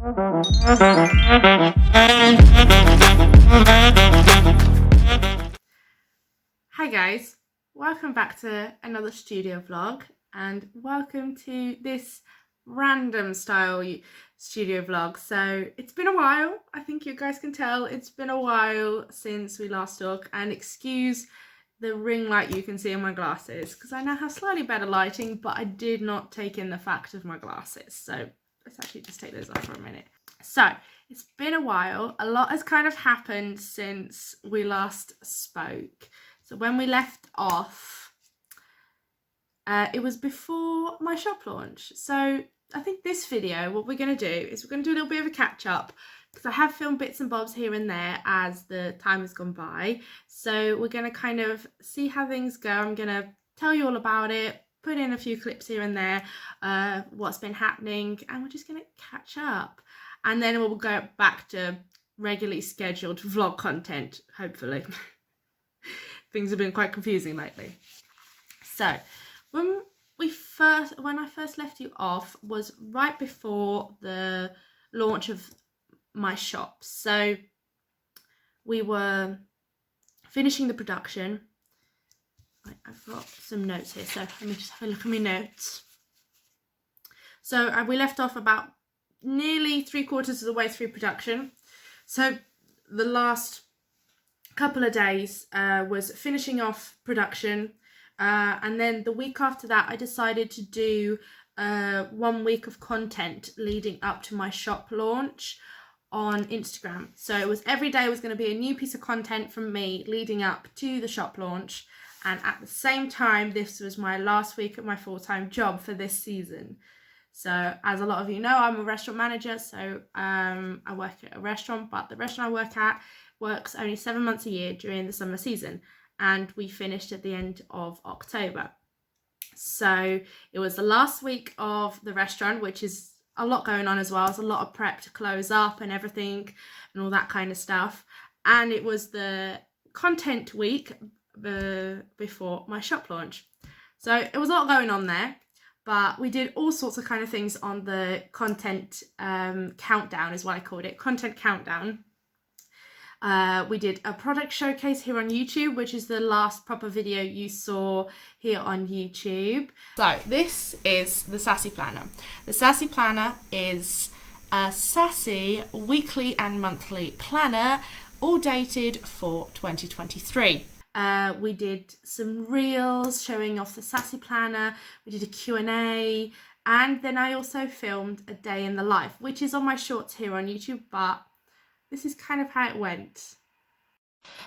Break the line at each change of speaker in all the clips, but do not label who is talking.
Hi guys, welcome back to another studio vlog and welcome to this random style studio vlog. So it's been a while, I think you guys can tell it's been a while since we last talked, and excuse the ring light you can see in my glasses because I now have slightly better lighting, but I did not take in the fact of my glasses. So let's actually just take those off for a minute. So it's been a while, a lot has kind of happened since we last spoke. So when we left off, it was before my shop launch. So I think this video, what we're going to do is we're going to do a little bit of a catch up because I have filmed bits and bobs here and there as the time has gone by. So we're going to kind of see how things go. I'm going to tell you all about it, put in a few clips here and there, what's been happening, and we're just going to catch up. And then we'll go back to regularly scheduled vlog content, hopefully. Things have been quite confusing lately. So when I first left you off was right before the launch of my shop. So we were finishing the production. I've got some notes here, so let me just have a look at my notes. So we left off about nearly 3/4 of the way through production. So the last couple of days was finishing off production, and then the week after that I decided to do 1 week of content leading up to my shop launch on Instagram. So it was every day was going to be a new piece of content from me leading up to the shop launch, and at the same time this was my last week at my full-time job for this season. So as a lot of you know, I'm a restaurant manager, so I work at a restaurant, but the restaurant I work at works only 7 months a year during the summer season, and we finished at the end of October. So it was the last week of the restaurant, which is a lot going on as well. It's a lot of prep to close up and everything and all that kind of stuff. And it was the content week before my shop launch. So it was a lot going on there. But we did all sorts of kind of things on the content countdown is what I called it, content countdown. We did a product showcase here on YouTube, which is the last proper video you saw here on YouTube. So this is the Sassy Planner. The Sassy Planner is a Sassy weekly and monthly planner, all dated for 2023. We did some reels showing off the Sassy Planner, we did a Q&A, and then I also filmed a day in the life, which is on my shorts here on YouTube, but this is kind of how it went.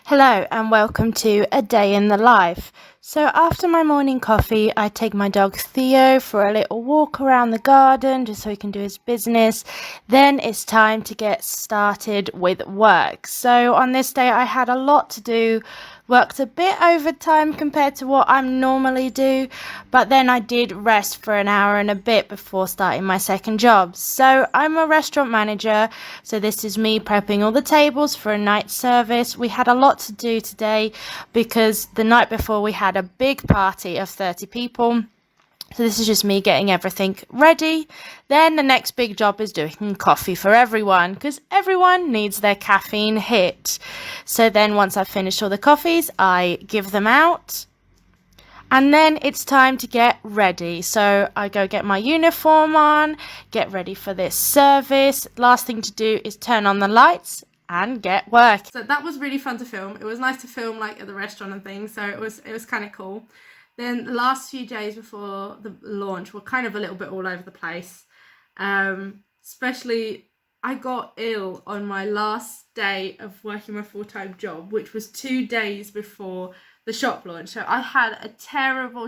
Hello and welcome to A Day in the Life. So after my morning coffee, I take my dog Theo for a little walk around the garden just so he can do his business. Then it's time to get started with work. So on this day I had a lot to do, worked a bit overtime compared to what I normally do, but then I did rest for an hour and a bit before starting my second job. So I'm a restaurant manager, so this is me prepping all the tables for a night service. We had a lot to do today because the night before we had a big party of 30 people. So this is just me getting everything ready. Then the next big job is doing coffee for everyone because everyone needs their caffeine hit. So then once I've finished all the coffees, I give them out. And then it's time to get ready. So I go get my uniform on, get ready for this service. Last thing to do is turn on the lights and get work. So that was really fun to film. It was nice to film like at the restaurant and things. So it was kind of cool. Then the last few days before the launch were kind of a little bit all over the place. Especially I got ill on my last day of working my full-time job, which was 2 days before the shop launch. So I had a terrible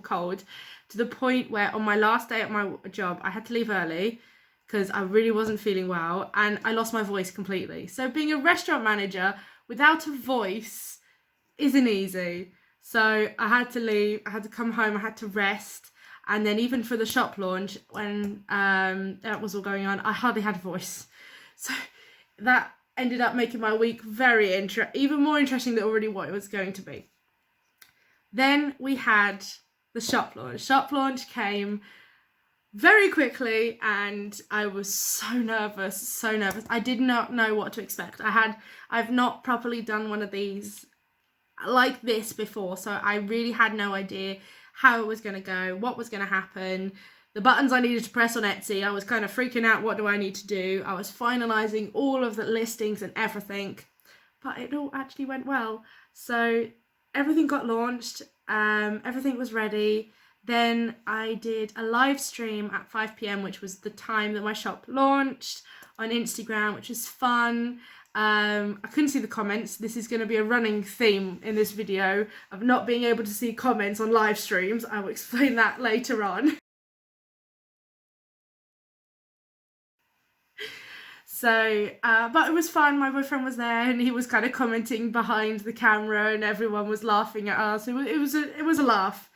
cold to the point where on my last day at my job, I had to leave early because I really wasn't feeling well and I lost my voice completely. So being a restaurant manager without a voice isn't easy. So I had to leave, I had to come home, I had to rest. And then even for the shop launch, when that was all going on, I hardly had a voice. So that ended up making my week even more interesting than already what it was going to be. Then we had the shop launch. Shop launch came very quickly, and I was so nervous. I did not know what to expect. I've not properly done one of these like this before, so I really had no idea how it was going to go, what was going to happen, the buttons I needed to press on Etsy. I was kind of freaking out, what do I need to do? I was finalizing all of the listings and everything, but it all actually went well. So everything got launched, everything was ready. Then I did a live stream at 5 p.m, which was the time that my shop launched, on Instagram, which was fun. I couldn't see the comments. This is going to be a running theme in this video of not being able to see comments on live streams. I will explain that later on. So, but it was fun. My boyfriend was there and he was kind of commenting behind the camera and everyone was laughing at us. It was a laugh.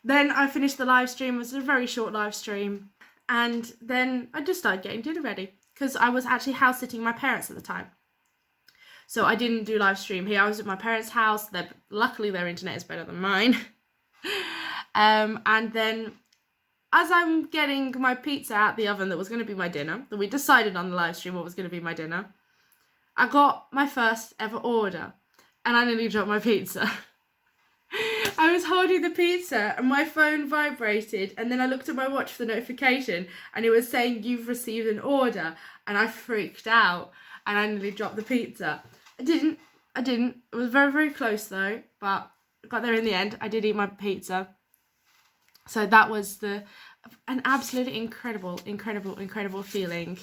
Then I finished the live stream. It was a very short live stream. And then I just started getting dinner ready because I was actually house sitting my parents at the time. So I didn't do live stream here. I was at my parents' house. Luckily their internet is better than mine. And then as I'm getting my pizza out the oven that was going to be my dinner, that we decided on the live stream what was going to be my dinner, I got my first ever order and I nearly dropped my pizza. I was holding the pizza and my phone vibrated, and then I looked at my watch for the notification and it was saying you've received an order, and I freaked out and I nearly dropped the pizza. I didn't. It was very, very close though, but I got there in the end. I did eat my pizza. So that was an absolutely incredible feeling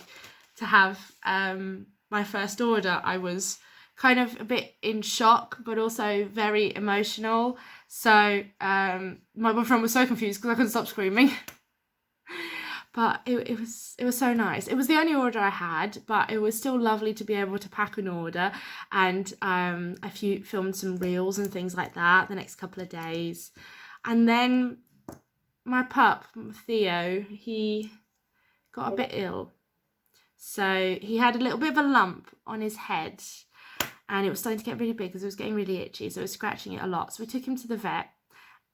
to have my first order. I was kind of a bit in shock, but also very emotional. So my boyfriend was so confused because I couldn't stop screaming. But it was so nice. It was the only order I had, but it was still lovely to be able to pack an order. And I filmed some reels and things like that the next couple of days. And then my pup, Theo, he got a bit ill. So he had a little bit of a lump on his head. And it was starting to get really big because it was getting really itchy, so it was scratching it a lot. So we took him to the vet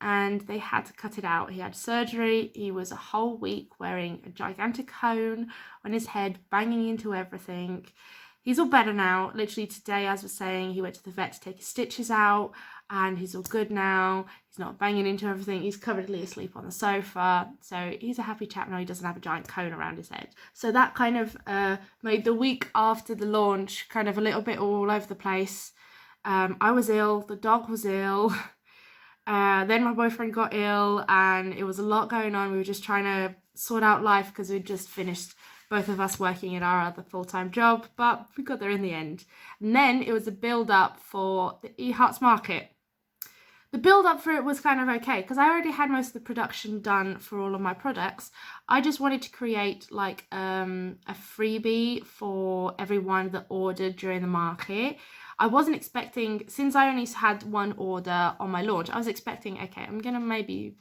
and they had to cut it out. He had surgery. He was a whole week wearing a gigantic cone on his head, banging into everything. He's all better now. Literally today, as I was saying, he went to the vet to take his stitches out and he's all good now. He's not banging into everything. He's currently asleep on the sofa. So he's a happy chap now. He doesn't have a giant cone around his head. So that kind of made the week after the launch kind of a little bit all over the place. I was ill. The dog was ill. Then my boyfriend got ill and it was a lot going on. We were just trying to sort out life because we'd just finished, both of us working at our other full-time job, but we got there in the end. And then it was a build-up for the eHearts market. The build-up for it was kind of okay because I already had most of the production done for all of my products. I just wanted to create like a freebie for everyone that ordered during the market. I wasn't expecting, since I only had one order on my launch, I was expecting, okay, I'm going to maybe,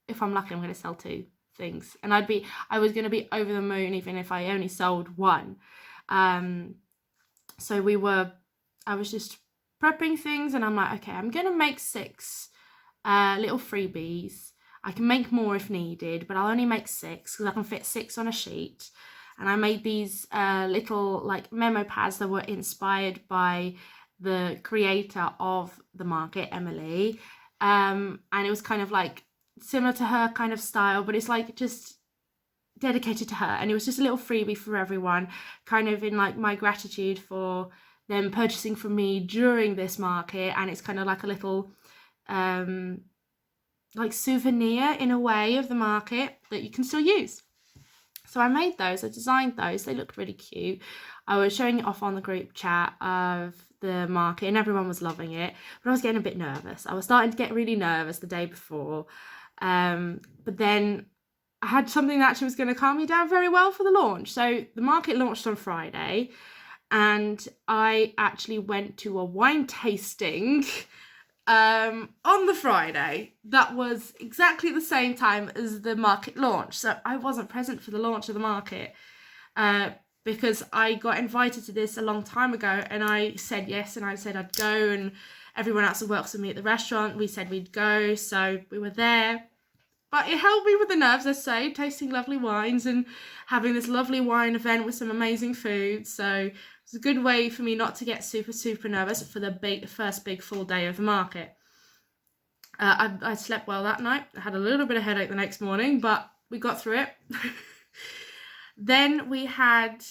if I'm lucky, I'm going to sell 2 things. And I was going to be over the moon even if I only sold 1. So I was just prepping things and I'm like, okay, I'm going to make 6 little freebies. I can make more if needed, but I'll only make 6 because I can fit 6 on a sheet. And I made these little like memo pads that were inspired by the creator of the market, Emily. And it was kind of like similar to her kind of style, but it's like just dedicated to her. And it was just a little freebie for everyone, kind of in like my gratitude for them purchasing from me during this market. And it's kind of like a little like souvenir in a way of the market that you can still use. So I made those, I designed those, they looked really cute. I was showing it off on the group chat of the market and everyone was loving it, but I was getting a bit nervous. I was starting to get really nervous the day before, but then I had something that actually was going to calm me down very well for the launch. So the market launched on Friday and I actually went to a wine tasting on the Friday. That was exactly the same time as the market launch. So I wasn't present for the launch of the market because I got invited to this a long time ago and I said yes and I said I'd go, and everyone else who works with me at the restaurant, we said we'd go. So we were there but it helped me with the nerves, I say, tasting lovely wines and having this lovely wine event with some amazing food. So it's a good way for me not to get super, super nervous for the first big full day of the market. I slept well that night. I had a little bit of headache the next morning, but we got through it. Then we had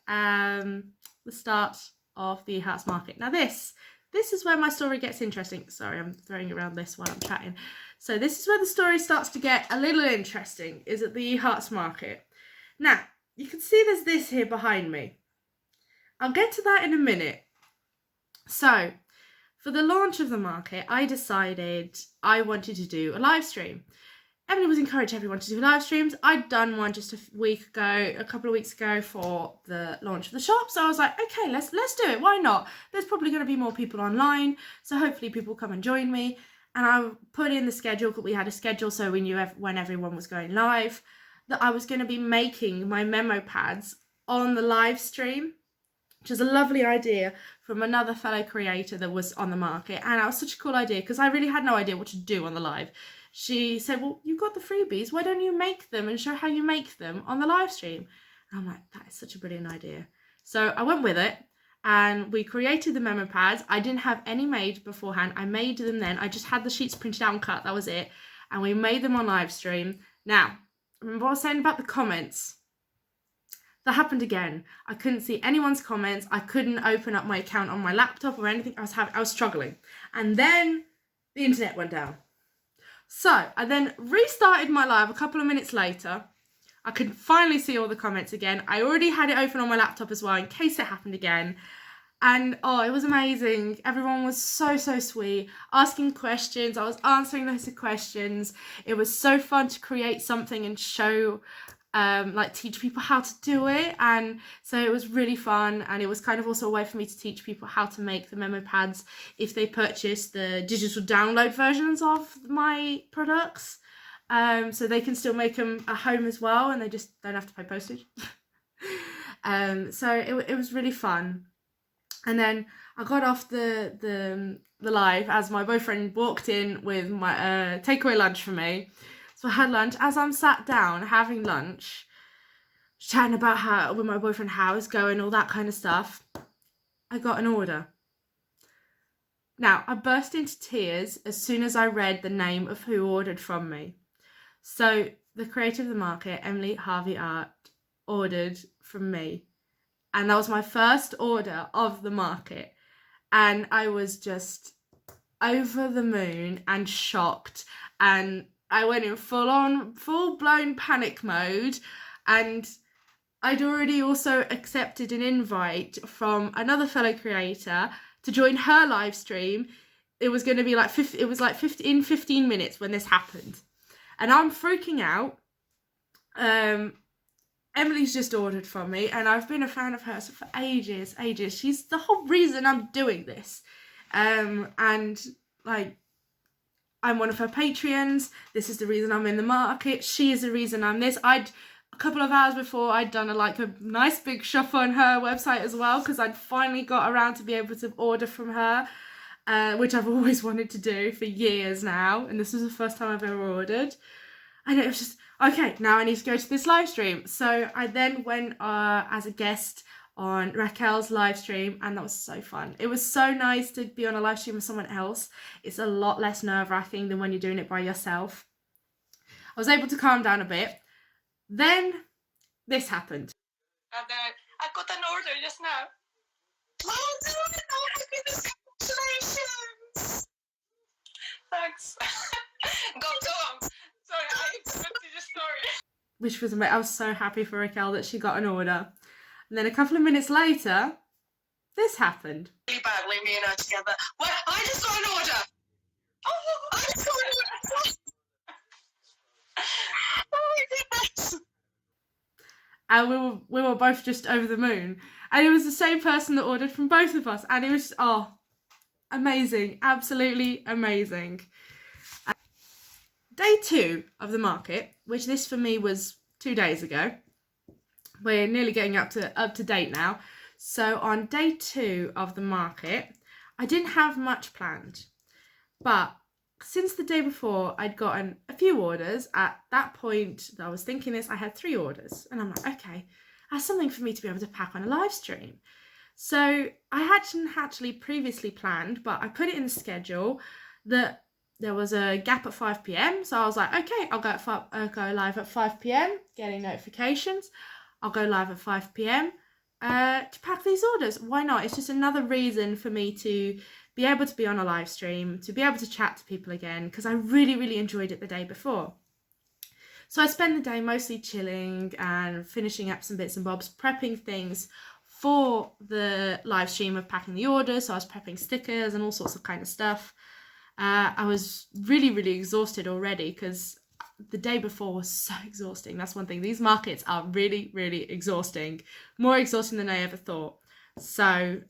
the start of the Hearts Market. Now this is where my story gets interesting. Sorry, I'm throwing around this while I'm chatting. So this is where the story starts to get a little interesting, is at the Hearts Market. Now, you can see there's this here behind me. I'll get to that in a minute. So, for the launch of the market, I decided I wanted to do a live stream. Emily was encouraging everyone to do live streams. I'd done one just a couple of weeks ago for the launch of the shop. So I was like, okay, let's do it. Why not? There's probably going to be more people online. So hopefully people come and join me. And I put in the schedule, we had a schedule so we knew when everyone was going live, that I was going to be making my memo pads on the live stream, which is a lovely idea from another fellow creator that was on the market. And it was such a cool idea because I really had no idea what to do on the live. She said, well, you've got the freebies. Why don't you make them and show how you make them on the live stream? And I'm like, that is such a brilliant idea. So I went with it and we created the memo pads. I didn't have any made beforehand. I made them then. I just had the sheets printed out and cut. That was it. And we made them on live stream. Now, remember what I was saying about the comments? That happened again. I couldn't see anyone's comments. I couldn't open up my account on my laptop or anything. I was struggling. And then the internet went down. So I then restarted my live a couple of minutes later. I could finally see all the comments again. I already had it open on my laptop as well in case it happened again. And oh, it was amazing. Everyone was so, so sweet, asking questions. I was answering loads of questions. It was so fun to create something and show, teach people how to do it. And so it was really fun. And it was kind of also a way for me to teach people how to make the memo pads if they purchase the digital download versions of my products. So they can still make them at home as well, and they just don't have to pay postage. So it was really fun. And then I got off the live as my boyfriend walked in with my takeaway lunch for me. So I had lunch. As I'm sat down having lunch, chatting about with my boyfriend how it's going, all that kind of stuff, I got an order. Now, I burst into tears as soon as I read the name of who ordered from me. So the creator of the market, Emily Harvey Art, ordered from me. And that was my first order of the market. And I was just over the moon and shocked. And I went in full-blown panic mode. And I'd already also accepted an invite from another fellow creator to join her live stream. It was going to be like 15 minutes when this happened. And I'm freaking out. Emily's just ordered from me, and I've been a fan of hers for ages. She's the whole reason I'm doing this. And like, I'm one of her Patreons. This is the reason I'm in the market. She is the reason I'm this. A couple of hours before, I'd done a nice big shop on her website as well, because I'd finally got around to be able to order from her, which I've always wanted to do for years now. And this was the first time I've ever ordered. And it was just, okay, now I need to go to this live stream. So I then went as a guest on Raquel's live stream, and that was so fun. It was so nice to be on a live stream with someone else. It's a lot less nerve-wracking than when you're doing it by yourself. I was able to calm down a bit. Then this happened. And I got an order just now. Oh my goodness, congratulations! Thanks. Go on. Sorry, I interrupted your story. Which was amazing. I was so happy for Raquel that she got an order. And then a couple of minutes later, this happened. Really badly, me and her together. Well, I just got an order. Oh, I just got an order. Oh my goodness. And we were both just over the moon. And it was the same person that ordered from both of us. And it was, amazing. Absolutely amazing. Day 2 of the market, which this for me was 2 days ago. We're nearly getting up to date now. So on day 2 of the market, I didn't have much planned, but since the day before, I'd gotten a few orders. At that point that I was thinking this, I had 3 orders. And I'm like, okay, that's something for me to be able to pack on a live stream. So I hadn't actually previously planned, but I put it in the schedule that there was a gap at 5 p.m. So I was like, okay, I'll go live at 5 p.m, getting notifications. I'll go live at 5 p.m. To pack these orders. Why not? It's just another reason for me to be able to be on a live stream, to be able to chat to people again, because I really, really enjoyed it the day before. So I spend the day mostly chilling and finishing up some bits and bobs, prepping things for the live stream of packing the orders. So I was prepping stickers and all sorts of kind of stuff. I was really, really exhausted already because the day before was so exhausting. That's one thing. These markets are really, really exhausting. More exhausting than I ever thought. So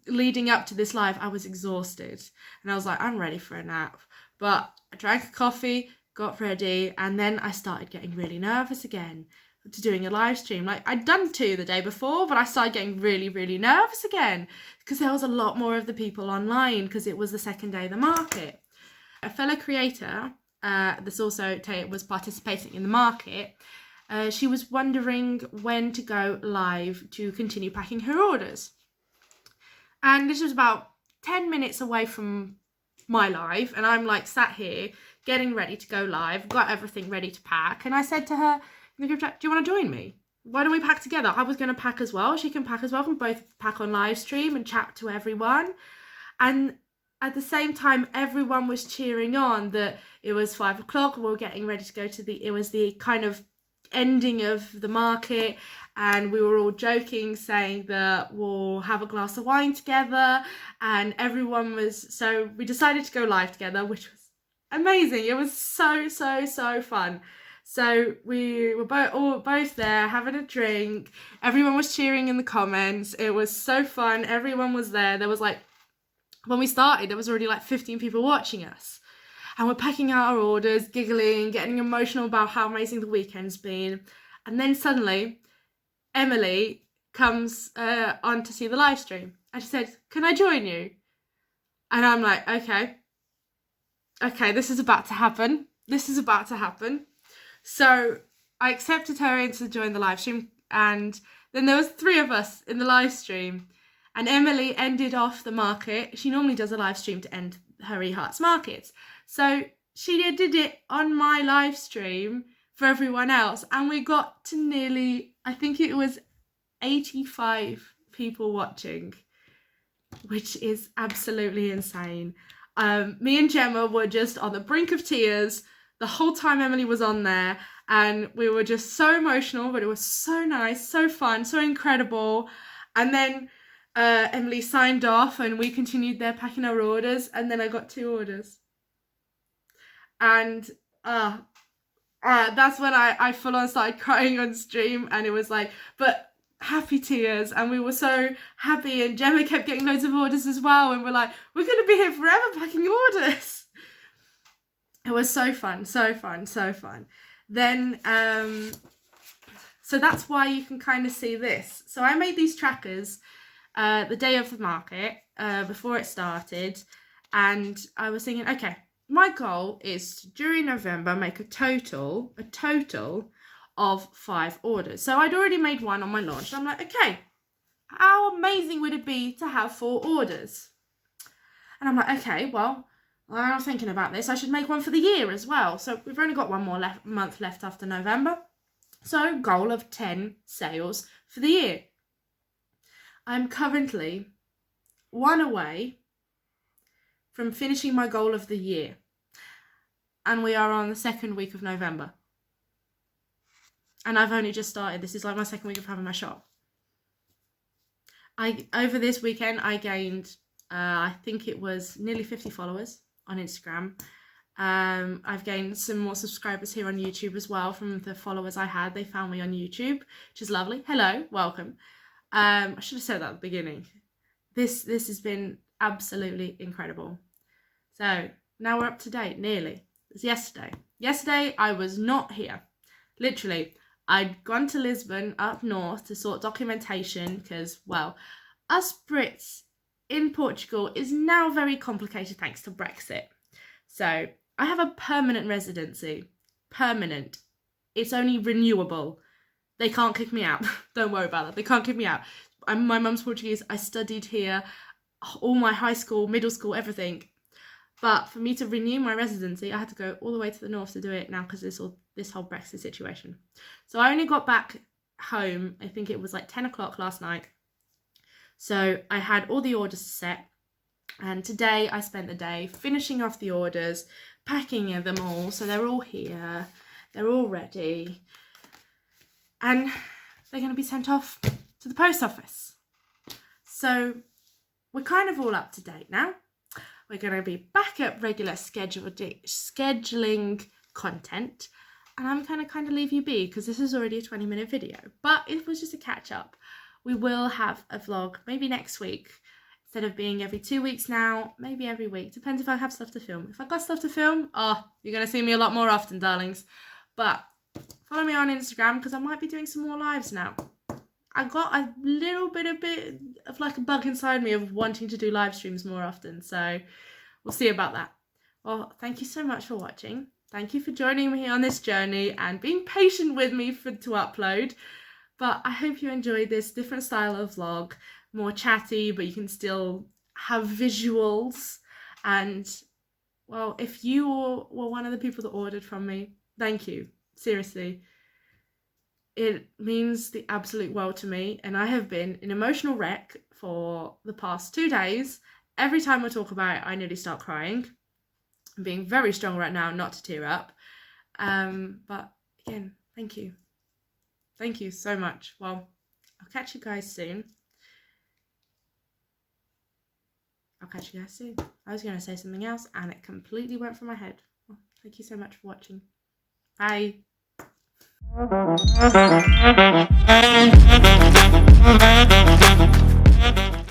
leading up to this live, I was exhausted. And I was like, I'm ready for a nap. But I drank a coffee, got ready, and then I started getting really nervous again to doing a live stream. Like, I'd done 2 the day before, but I started getting really, really nervous again because there was a lot more of the people online because it was the second day of the market. A fellow creator that's also was participating in the market, she was wondering when to go live to continue packing her orders. And this was about 10 minutes away from my live, and I'm like sat here getting ready to go live, got everything ready to pack, and I said to her in the group chat, do you want to join me? Why don't we pack together? I was going to pack as well. She can pack as well. We can both pack on live stream and chat to everyone. And at the same time, everyone was cheering on that it was 5 o'clock. We were getting ready to go to it was the kind of ending of the market, and we were all joking, saying that we'll have a glass of wine together, and everyone was, so we decided to go live together, which was amazing. It was so fun. So we were both there having a drink. Everyone was cheering in the comments. It was so fun. Everyone was there. There was like, when we started, there was already like 15 people watching us. And we're packing out our orders, giggling, getting emotional about how amazing the weekend's been. And then suddenly, Emily comes on to see the live stream. And she said, can I join you? And I'm like, okay, this is about to happen. So I accepted her in to join the live stream. And then there was 3 of us in the live stream. And Emily ended off the market. She normally does a live stream to end her eHearts markets. So she did it on my live stream for everyone else. And we got to nearly, I think it was 85 people watching, which is absolutely insane. Me and Gemma were just on the brink of tears the whole time Emily was on there. And we were just so emotional, but it was so nice, so fun, so incredible. And then Emily signed off and we continued there packing our orders, and then I got 2 orders. And that's when I full on started crying on stream, and it was like, but happy tears, and we were so happy, and Gemma kept getting loads of orders as well, and we're like, we're going to be here forever packing orders. It was so fun. Then, so that's why you can kind of see this. So I made these trackers the day of the market, before it started, and I was thinking, okay, my goal is to, during November, make a total of 5 orders. So I'd already made 1 on my launch. I'm like, okay, how amazing would it be to have 4 orders? And I'm like, okay, well, I was thinking about this. I should make 1 for the year as well. So we've only got 1 more month left after November. So goal of 10 sales for the year. I'm currently 1 away from finishing my goal of the year. And we are on the 2nd week of November. And I've only just started. This is like my 2nd week of having my shop. Over this weekend, I gained, I think it was nearly 50 followers on Instagram. I've gained some more subscribers here on YouTube as well from the followers I had. They found me on YouTube, which is lovely. Hello, welcome. I should have said that at the beginning. This has been absolutely incredible. So now we're up to date, nearly. It was yesterday. Yesterday I was not here. Literally, I'd gone to Lisbon up north to sort documentation because, well, us Brits in Portugal is now very complicated thanks to Brexit. So I have a permanent residency. Permanent. It's only renewable. They can't kick me out. Don't worry about that. They can't kick me out. My mum's Portuguese. I studied here. All my high school, middle school, everything. But for me to renew my residency, I had to go all the way to the north to do it now because this whole Brexit situation. So I only got back home, I think it was like 10 o'clock last night. So I had all the orders set. And today I spent the day finishing off the orders, packing them all. So they're all here. They're all ready. And they're going to be sent off to the post office. So we're kind of all up to date now. We're going to be back at regular scheduling content. And I'm going to kind of leave you be because this is already a 20-minute video. But it was just a catch up. We will have a vlog maybe next week. Instead of being every 2 weeks now, maybe every week. Depends if I have stuff to film. If I've got stuff to film, you're going to see me a lot more often, darlings. But follow me on Instagram because I might be doing some more lives now. I got a little bit of like a bug inside me of wanting to do live streams more often. So we'll see about that. Well, thank you so much for watching. Thank you for joining me on this journey and being patient with me to upload. But I hope you enjoyed this different style of vlog. More chatty, but you can still have visuals. And, well, if you were one of the people that ordered from me, thank you. Seriously. It means the absolute world to me, and I have been an emotional wreck for the past 2 days. Every time I talk about it, I nearly start crying. I'm being very strong right now not to tear up. But again, thank you. Thank you so much. Well, I'll catch you guys soon. I was going to say something else, and it completely went from my head. Well, thank you so much for watching. Bye.